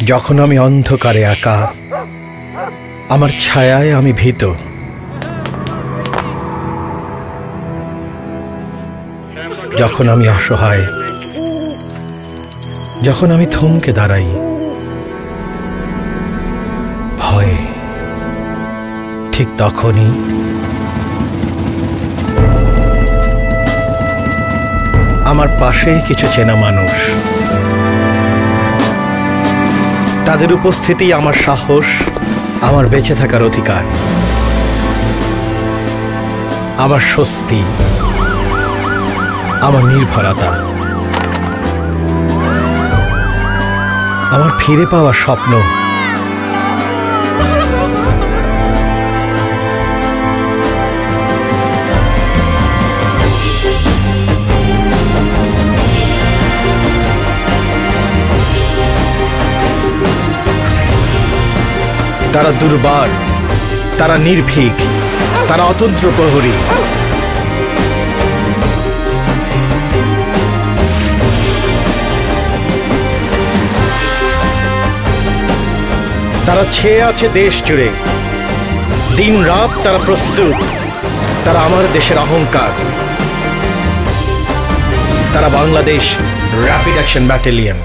যখন আমি অন্ধকারে একা, আমার ছায়ায় আমি ভীত, যখন আমি অসহায়, যখন আমি থমকে দাঁড়াই ভয়ে, ঠিক তখনই আমার পাশে কিছু চেনা মানুষ, তাদের উপস্থিতি আমার সাহস, আমার বেঁচে থাকার অধিকার, আমার স্বস্তি, আমার নির্ভরতা, আমার ফিরে পাওয়া স্বপ্ন। তারা দুর্বার, তারা নির্ভীক, তারা অতন্ত্র প্রহরী। তারা ছেয়ে আছে দেশ জুড়ে, দিন রাত তারা প্রস্তুত। তারা আমার দেশের অহংকার। তারা বাংলাদেশ র্যাপিড অ্যাকশন ব্যাটালিয়ন।